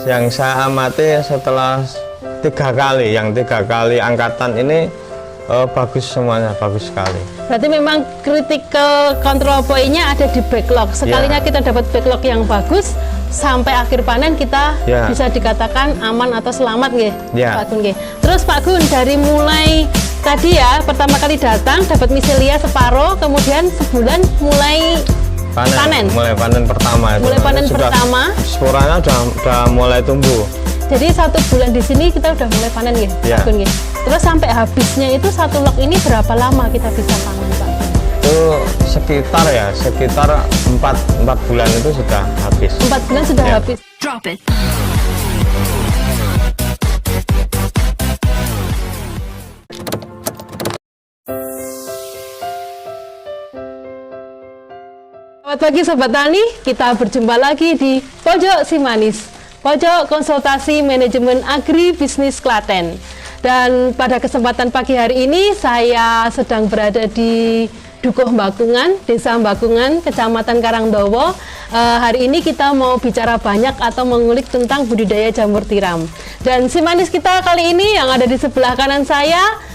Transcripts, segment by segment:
yang saya amati setelah 3 kali, yang 3 kali angkatan ini bagus semuanya, bagus sekali. Berarti memang critical control point-nya ada di backlog. Sekalinya kita dapat backlog yang bagus, sampai akhir panen kita bisa dikatakan aman atau selamat nggih, Pak Gun nggih. Terus Pak Gun, dari mulai tadi ya, pertama kali datang dapat miselia separuh, kemudian sebulan mulai panen. Mulai panen pertama itu. Mulai panen pertama. Sporanya udah mulai tumbuh. Jadi 1 bulan di sini kita udah mulai panen nggih, Pak Gun nggih. Terus sampai habisnya itu 1 log ini berapa lama kita bisa panen, Pak? Itu sekitar 4 bulan itu sudah habis. 4 bulan sudah habis. Drop it. Selamat pagi Sobat Tani, kita berjumpa lagi di Pojok Si Manis, Pojok Konsultasi Manajemen Agribisnis Klaten. Dan pada kesempatan pagi hari ini saya sedang berada di Dukuh Bakungan, Desa Bakungan, Kecamatan Karangdowo. Hari ini kita mau bicara banyak atau mengulik tentang budidaya jamur tiram. Dan si manis kita kali ini yang ada di sebelah kanan saya,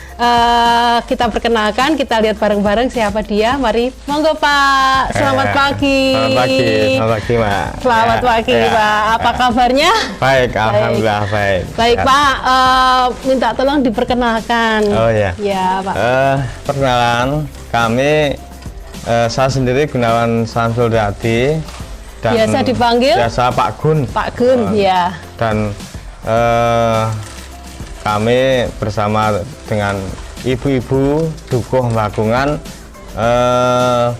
kita perkenalkan, kita lihat bareng-bareng siapa dia. Mari, monggo Pak. Selamat pagi. Selamat pagi, Mbak. Selamat pagi, Pak. Apa kabarnya? Baik, alhamdulillah baik. Baik, Pak. Minta tolong diperkenalkan. Oh ya. Ya, Pak. Perkenalan, kami saya sendiri Gunawan Samsul Dadi dan biasa dipanggil biasa Pak Gun. Pak Gun, ya. Dan kami bersama dengan ibu-ibu Dukuh Bakungan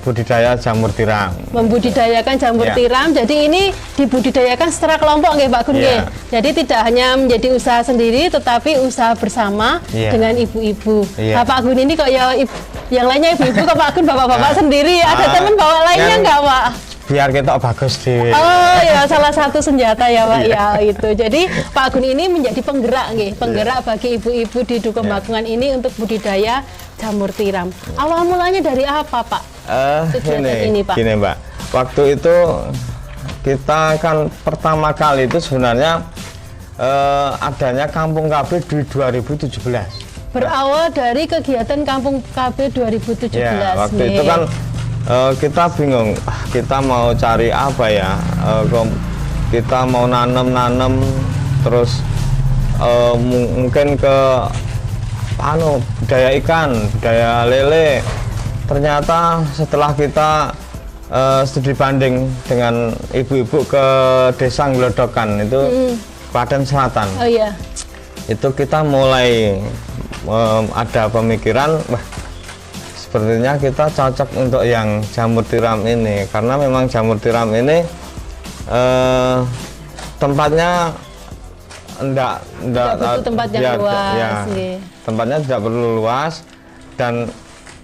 budidaya jamur tiram. Membudidayakan jamur tiram. Jadi ini dibudidayakan secara kelompok nggih Pak Gun nggih. Jadi tidak hanya menjadi usaha sendiri tetapi usaha bersama dengan ibu-ibu. Nah, Pak Gun ini kok ya yang lainnya ibu-ibu, kok Pak Gun bapak-bapak sendiri. Ada teman bawa lainnya enggak, Pak? Biar kita bagus di. Oh ya, salah satu senjata ya Pak ya itu. Jadi Pak Gun ini menjadi penggerak nggih, penggerak bagi ibu-ibu di Dukuh Bakungan ini untuk budidaya jamur tiram. Awal mulanya dari apa Pak? Ini Pak. Gini Mbak, waktu itu kita kan pertama kali itu sebenarnya adanya Kampung KB di 2017. Berawal dari kegiatan Kampung KB 2017. Ya, waktu itu kan kita bingung, kita mau cari apa ya, kita mau nanam terus mungkin ke budaya ikan, budaya lele. Ternyata setelah kita studi banding dengan ibu-ibu ke desa Nglodokan itu Klaten Selatan. Oh iya. Itu kita mulai ada pemikiran, wah sepertinya kita cocok untuk yang jamur tiram ini, karena memang jamur tiram ini tempatnya enggak butuh tempat yang luas, tempatnya tidak perlu luas, dan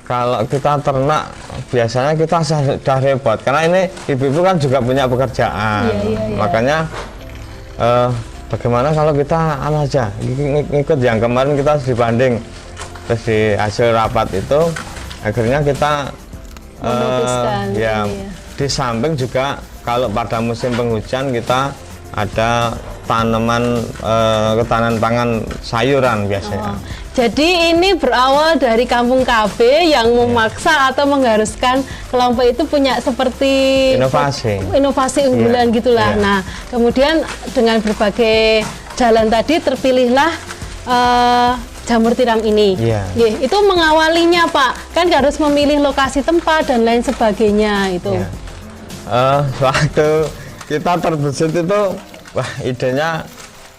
kalau kita ternak biasanya kita sudah repot, karena ini ibu-ibu kan juga punya pekerjaan. Makanya bagaimana kalau kita aja ngikut yang kemarin kita dibanding, terus di hasil rapat itu akhirnya kita di samping juga kalau pada musim penghujan kita ada tanaman ketahanan pangan sayuran biasanya. Jadi ini berawal dari Kampung KB yang memaksa atau mengharuskan kelompok itu punya seperti inovasi unggulan gitulah. Nah, kemudian dengan berbagai jalan tadi terpilihlah jamur tiram ini. Itu mengawalinya Pak, kan harus memilih lokasi tempat dan lain sebagainya itu. Waktu kita terbesit itu, wah idenya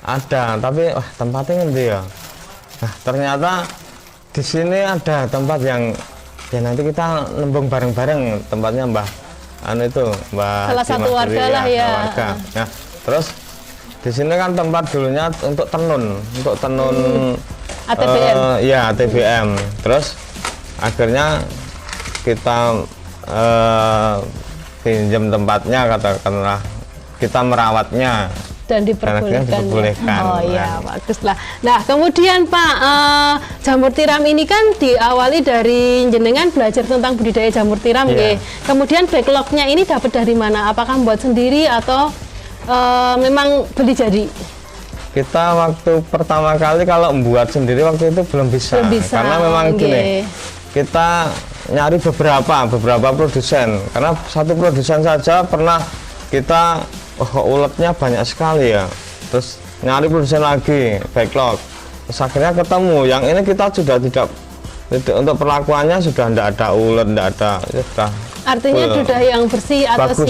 ada, tapi wah tempatnya ngendi ya. Nah ternyata di sini ada tempat yang ya nanti kita nembung bareng-bareng, tempatnya Mbah salah satu warga lah ya. Nah terus di sini kan tempat dulunya untuk tenun ATBM. ATBM. Terus akhirnya kita pinjam tempatnya, katakanlah kita merawatnya dan diperbolehkan. Oh iya, nah. bagus lah. Nah kemudian Pak, jamur tiram ini kan diawali dari jenengan belajar tentang budidaya jamur tiram, kemudian backlognya ini dapat dari mana? Apakah membuat sendiri atau memang beli jadi? Kita waktu pertama kali kalau membuat sendiri waktu itu belum bisa, karena memang gini, kita nyari beberapa produsen, karena satu produsen saja pernah kita uletnya banyak sekali ya, terus nyari produsen lagi, backlog, terus akhirnya ketemu yang ini kita sudah tidak untuk perlakuannya sudah tidak ada ulet, tidak ada, sudah artinya sudah yang bersih atau bagus,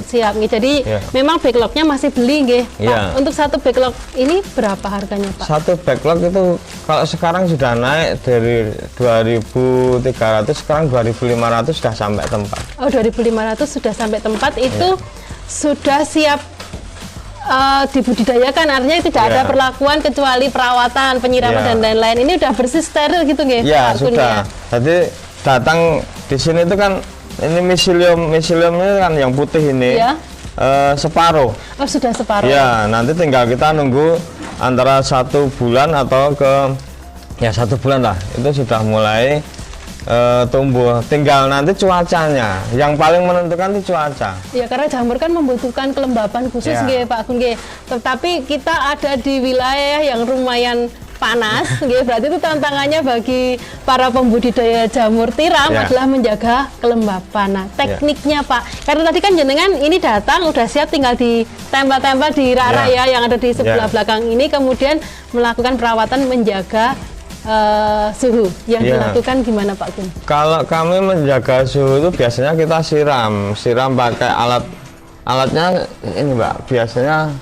siap nih. Jadi memang backlognya masih beli nggih, Pak. Untuk satu backlog ini berapa harganya, Pak? Satu backlog itu kalau sekarang sudah naik dari 2.300 sekarang 2.500 sudah sampai tempat. Oh, 2.500 sudah sampai tempat itu sudah siap dibudidayakan, artinya tidak ada perlakuan kecuali perawatan, penyiraman dan lain-lain. Ini udah bersih steril gitu nggih? Ya, sudah. Jadi datang di sini itu kan ini miselium ini kan yang putih ini separuh. Oh, sudah separuh. Ya, nanti tinggal kita nunggu antara 1 bulan atau ke 1 bulan lah, itu sudah mulai tumbuh. Tinggal nanti cuacanya yang paling menentukan itu cuaca. Ya, karena jamur kan membutuhkan kelembapan khusus nggih, Pak Gun nggih. Tetapi kita ada di wilayah yang lumayan panas, berarti itu tantangannya bagi para pembudidaya jamur tiram adalah menjaga kelembapan. Nah, tekniknya Pak, karena tadi kan jenengan ini datang udah siap, tinggal ditempel-tempel di rak yang ada di sebelah belakang ini, kemudian melakukan perawatan menjaga suhu. Yang dilakukan gimana Pak Gun? Kalau kami menjaga suhu itu biasanya kita siram pakai alatnya ini Mbak. Biasanya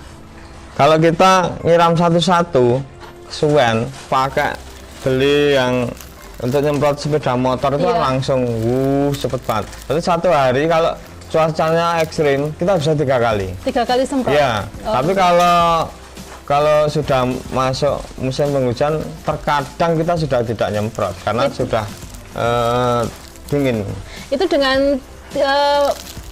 kalau kita nyiram satu-satu suwen pakai beli yang untuk nyemprot sepeda motor itu langsung cepet banget. Jadi 1 hari kalau cuacanya ekstrim kita bisa 3 kali. 3 kali semprot? Iya. Tapi kalau sudah masuk musim penghujan terkadang kita sudah tidak nyemprot karena sudah dingin. Itu dengan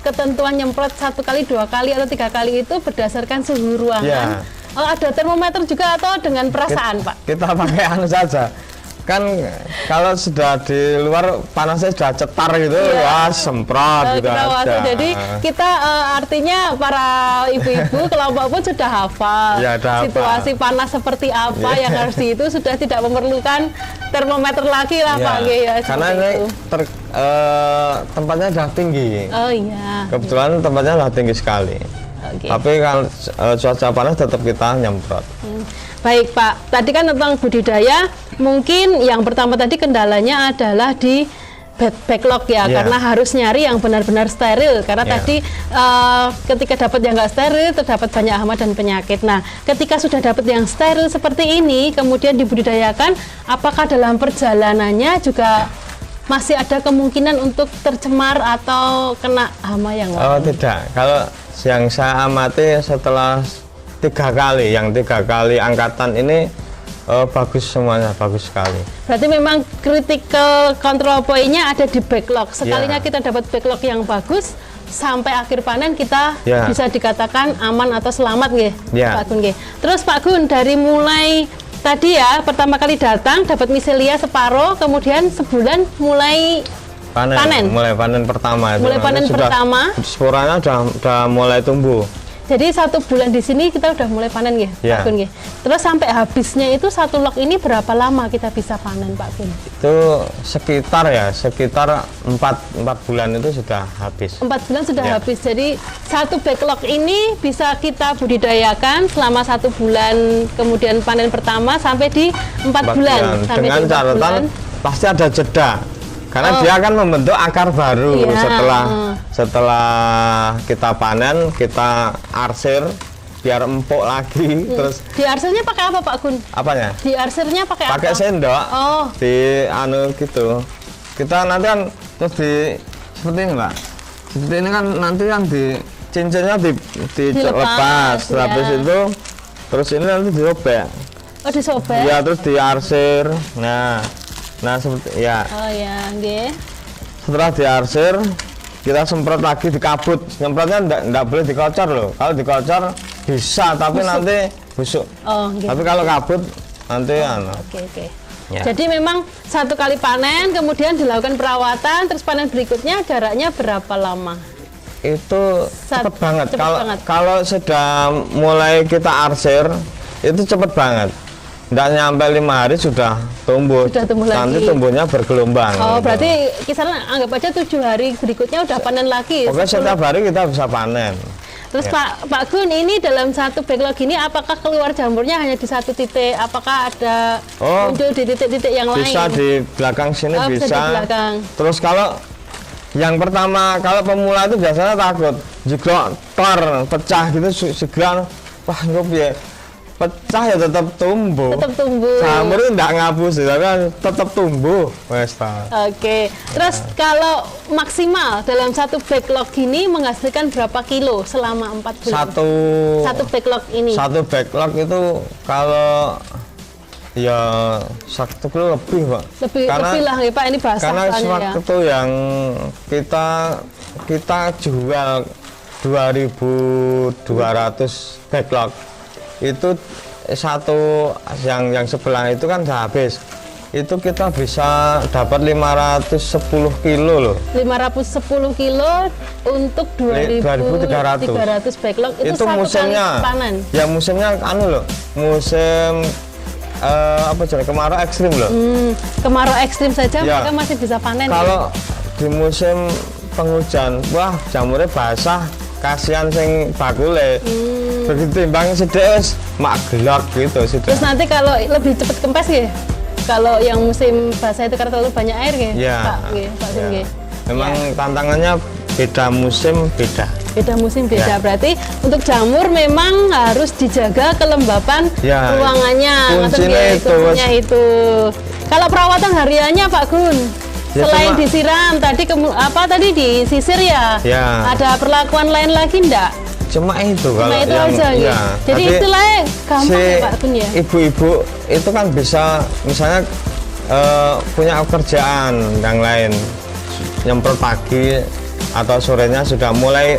ketentuan nyemprot 1 kali, 2 kali atau 3 kali itu berdasarkan suhu ruangan. Oh, ada termometer juga atau dengan perasaan, Pak? Kita pakai anu saja. Kan kalau sudah di luar panasnya sudah cetar gitu, semprot gitu aja. Jadi kita artinya para ibu-ibu kelompok pun sudah hafal situasi panas seperti apa yang harus itu, sudah tidak memerlukan termometer lagi lah Pak. Karena ini tempatnya sudah tinggi. Oh iya. Kebetulan tempatnya sudah tinggi sekali. Tapi kalau cuaca panas tetap kita nyemprot. Baik Pak, tadi kan tentang budidaya, mungkin yang pertama tadi kendalanya adalah di backlog karena harus nyari yang benar-benar steril, karena tadi ketika dapat yang nggak steril terdapat banyak hama dan penyakit. Nah, ketika sudah dapat yang steril seperti ini, kemudian dibudidayakan, apakah dalam perjalanannya juga masih ada kemungkinan untuk tercemar atau kena hama yang lain? Oh tidak, kalau yang saya amati setelah 3 kali, yang 3 kali angkatan ini bagus semuanya, bagus sekali. Berarti memang critical control point-nya ada di backlog. Sekalinya kita dapat backlog yang bagus, sampai akhir panen kita bisa dikatakan aman atau selamat Pak Gun. Terus Pak Gun, dari mulai tadi pertama kali datang dapat miselia separuh, kemudian sebulan mulai panen. Mulai panen pertama. Mulai panen pertama. Sporanya udah mulai tumbuh. Jadi 1 bulan di sini kita udah mulai panen Pak Gun. Terus sampai habisnya itu 1 log ini berapa lama kita bisa panen Pak Gun? Itu sekitar 4 bulan itu sudah habis. 4 bulan sudah habis. Jadi 1 backlog ini bisa kita budidayakan selama 1 bulan, kemudian panen pertama sampai di 4 bulan. Dengan catatan pasti ada jeda. Karena dia akan membentuk akar baru setelah kita panen, kita arsir biar empuk lagi. Terus diarsirnya pakai apa Pak Gun? Apanya? Diarsirnya pakai apa? Pakai sendok. Di anu gitu. Kita nanti kan terus seperti ini Mbak. Seperti ini kan nanti kan di cincinnya dilepas. Habis itu terus ini nanti disobek. Oh, disobek? Ya, terus diarsir. Nah seperti setelah diarsir kita semprot lagi, dikabut. Semprotnya enggak boleh dikocor loh. Kalau dikocor bisa tapi busuk. Nanti busuk. Tapi kalau kabut nanti Jadi memang 1 kali panen, kemudian dilakukan perawatan, terus panen berikutnya jaraknya berapa lama? itu cepet banget. cepet banget. Kalau sudah mulai kita arsir itu cepet banget. Nggak nyampe 5 hari sudah tumbuh. Sudah tumbuh Nanti lagi. tumbuhnya bergelombang. Oh, gitu. berarti kisaran anggap aja 7 hari berikutnya udah panen lagi. Pokoknya setiap hari kita bisa panen. Terus Ya. Pak Gun, ini dalam satu backlog ini apakah keluar jamurnya hanya di satu titik? Apakah ada muncul di titik-titik yang lain? Bisa di belakang sini Oh, bisa bisa. di belakang. Terus kalau yang pertama, kalau pemula itu biasanya takut juga tor pecah gitu segera, wah ngopi ya pecah ya tetap tumbuh. Tetap tumbuh. Jamur itu enggak ngapus tapi tetap tumbuh. Wes ta. Oke, terus kalau maksimal dalam satu backlog ini menghasilkan berapa kilo selama 4 bulan? Satu backlog ini. Satu backlog itu kalau ya 1 kilo lebih, Pak. Lebih lah ya Pak, ini basah Karena soalnya ya. waktu yang kita jual 2.200 backlog itu satu yang sebelah itu kan sudah habis. Itu kita bisa dapat 510 kilo loh. 510 kilo untuk 2.300 backlog itu satu musimnya. kali panen. Ya musimnya anu loh, musim apa jenis kemarau ekstrim loh. Kemarau ekstrim saja Ya. mereka masih bisa panen. Kalau di musim penghujan, wah jamurnya basah, kasihan sing bakule. Begitu timbang sedek mak gelak gitu sih. Terus nanti kalau lebih cepat kempes ya? Kalau yang musim basah itu karena terlalu banyak air ya, Ya, Pak Gun, ya. Memang tantangannya beda musim beda. Beda musim beda. Ya. Berarti untuk jamur memang harus dijaga kelembapan Ya, ruangannya. kuncinya Ngoten nggih, itu. kuncinya itu. Kalau perawatan hariannya Pak Gun, Ya, selain cuma- disiram tadi disisir ya? Ya. Ada perlakuan lain lagi enggak? Cuma itu kalau itu yang aja ya. Jadi istilahnya gampang ya Pak Gun ya. Ibu-ibu itu kan bisa misalnya punya pekerjaan yang lain, nyemprot pagi atau sorenya sudah mulai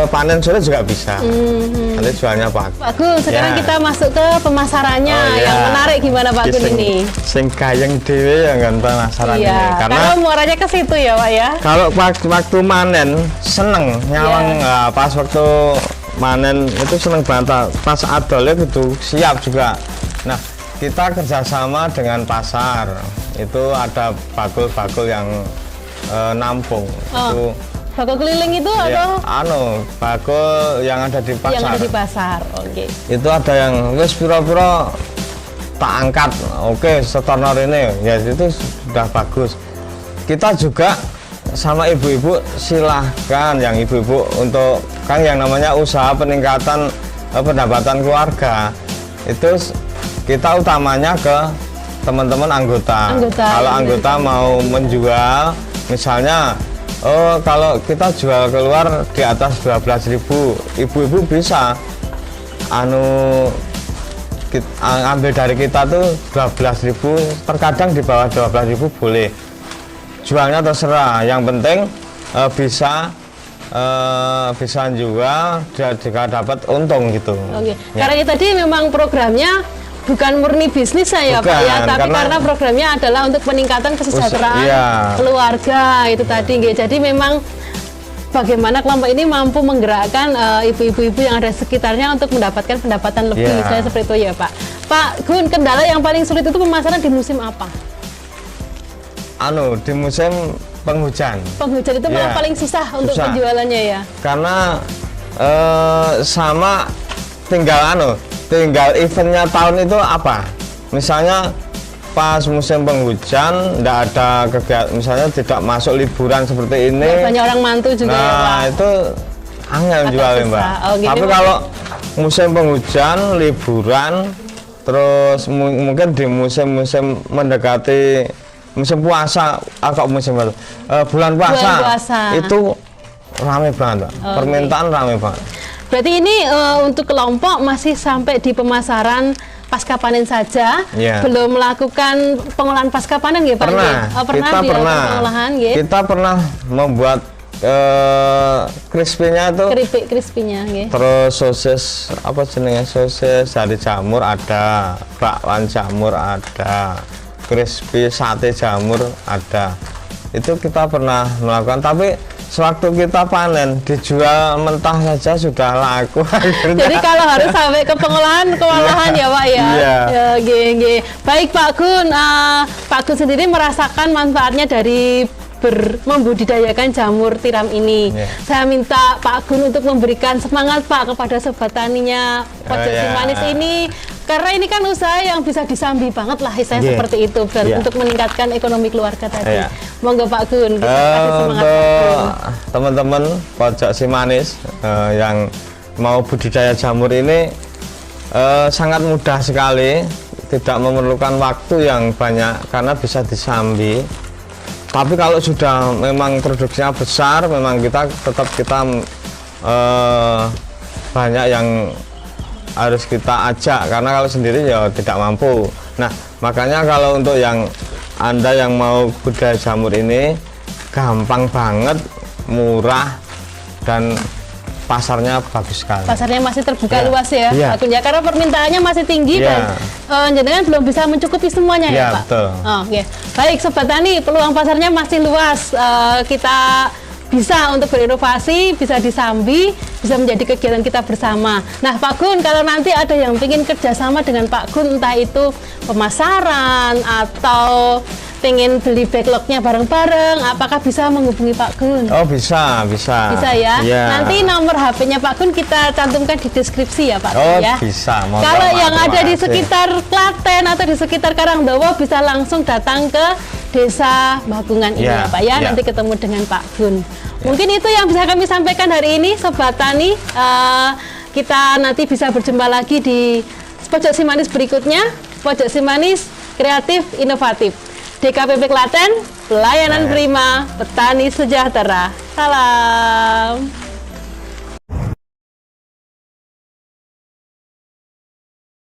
panen sore juga bisa. Nanti jualnya pagi. Pak Gun, sekarang Ya. kita masuk ke pemasarannya. Oh, ya. Yang menarik gimana Pak Gun ini? Sing kayang dhewe yang kan penasaran ini. Iya, Karena karena muaranya ke situ ya Pak ya. kalau waktu manen seneng nyawang pas waktu manen itu seneng banget, pas adolnya gitu siap juga. Nah kita kerjasama dengan pasar itu ada bakul-bakul yang nampung itu Bakul keliling itu ya, atau bakul yang ada di pasar. yang ada di pasar? Oke. Itu ada yang wis pira-pira tak angkat, oke setornor ini ya itu sudah bagus. Kita juga sama ibu-ibu silahkan yang ibu-ibu untuk kan yang namanya usaha peningkatan pendapatan keluarga itu kita utamanya ke teman-teman anggota. Kalau anggota mau menjual misalnya kalau kita jual keluar di atas 12.000, ibu-ibu bisa ambil dari kita tuh 12.000, terkadang di bawah 12.000 boleh. Jualnya terserah, yang penting bisa jual jika dapat untung gitu. Oke. Ya. Karena ini tadi memang programnya bukan murni bisnis saya Pak ya, Bukan, tapi karena programnya adalah untuk peningkatan kesejahteraan iya. keluarga itu tadi nggih. Jadi memang bagaimana kelompok ini mampu menggerakkan ibu-ibu yang ada sekitarnya untuk mendapatkan pendapatan lebih, Iya. misalnya seperti itu ya Pak. Pak Gun, kendala yang paling sulit itu pemasaran di musim apa? Di musim penghujan. Penghujan itu malah Iya. paling susah untuk Susah. penjualannya ya. Karena sama tinggal eventnya tahun itu apa, misalnya pas musim penghujan nggak ada kegiatan, misalnya tidak masuk liburan seperti ini, Banyak orang mantu juga ya Pak. nah itu angel Agak jualnya susah. Mbak. Oh, gini, Tapi Mas. kalau musim penghujan liburan terus mungkin di musim-musim mendekati musim puasa musim apa? Bulan puasa, Bulan puasa. itu rame banget Mbak. Oke. Permintaan rame banget. Berarti ini untuk kelompok masih sampai di pemasaran pasca panen saja, Iya. belum melakukan pengolahan pasca panen ya Pak? Pernah, Nggih? Oh, pernah kita dilakukan pernah pengolahan nggih? kita pernah membuat crispy-nya itu, Keripik crispy-nya nggih. terus sosis apa jenenge, sosis dari jamur ada, bakwan jamur ada, crispy sate jamur ada. Itu kita pernah melakukan, tapi sewaktu kita panen dijual mentah saja sudah laku. Jadi kalau harus sampai ke pengolahan kewalahan ya Pak ya. Iya. Ya, nggih. Baik Pak Gun, Pak Gun sendiri merasakan manfaatnya dari membudidayakan jamur tiram ini. Saya minta Pak Gun untuk memberikan semangat Pak kepada sobat taninya Pojok Simanis ini, karena ini kan usaha yang bisa disambi banget lah, saya seperti itu, dan untuk meningkatkan ekonomi keluarga tadi. Monggo Pak Gun, kasih semangat untuk teman-teman Pojok Simanis yang mau budidaya jamur ini sangat mudah sekali, tidak memerlukan waktu yang banyak karena bisa disambi. Tapi kalau sudah memang produksinya besar, memang kita banyak yang harus kita ajak, karena kalau sendiri ya tidak mampu. Nah, makanya kalau untuk yang Anda yang mau budidaya jamur ini gampang banget, murah, dan pasarnya bagus sekali. Pasarnya masih terbuka luas ya, Pak Gun, ya, karena permintaannya masih tinggi dan jenengan belum bisa mencukupi semuanya ya Pak. Betul. Baik Sobat Tani, peluang pasarnya masih luas. Kita bisa untuk berinovasi, bisa disambi, bisa menjadi kegiatan kita bersama. Nah Pak Gun, kalau nanti ada yang ingin kerjasama dengan Pak Gun, entah itu pemasaran atau pengen beli backlognya bareng-bareng, apakah bisa menghubungi Pak Gun? Oh bisa. Bisa ya? Nanti nomor HP-nya Pak Gun kita cantumkan di deskripsi ya Pak Gun ya? Bisa. Kalau yang ada di sekitar Klaten atau di sekitar Karangdawa bisa langsung datang ke Desa Bakungan ini ya Pak ya, nanti ketemu dengan Pak Gun. Mungkin itu yang bisa kami sampaikan hari ini Sobat Tani. Kita nanti bisa berjumpa lagi di Pojok Simanis berikutnya. Pojok Simanis kreatif inovatif. DKPP Klaten, pelayanan prima, petani sejahtera. Salam.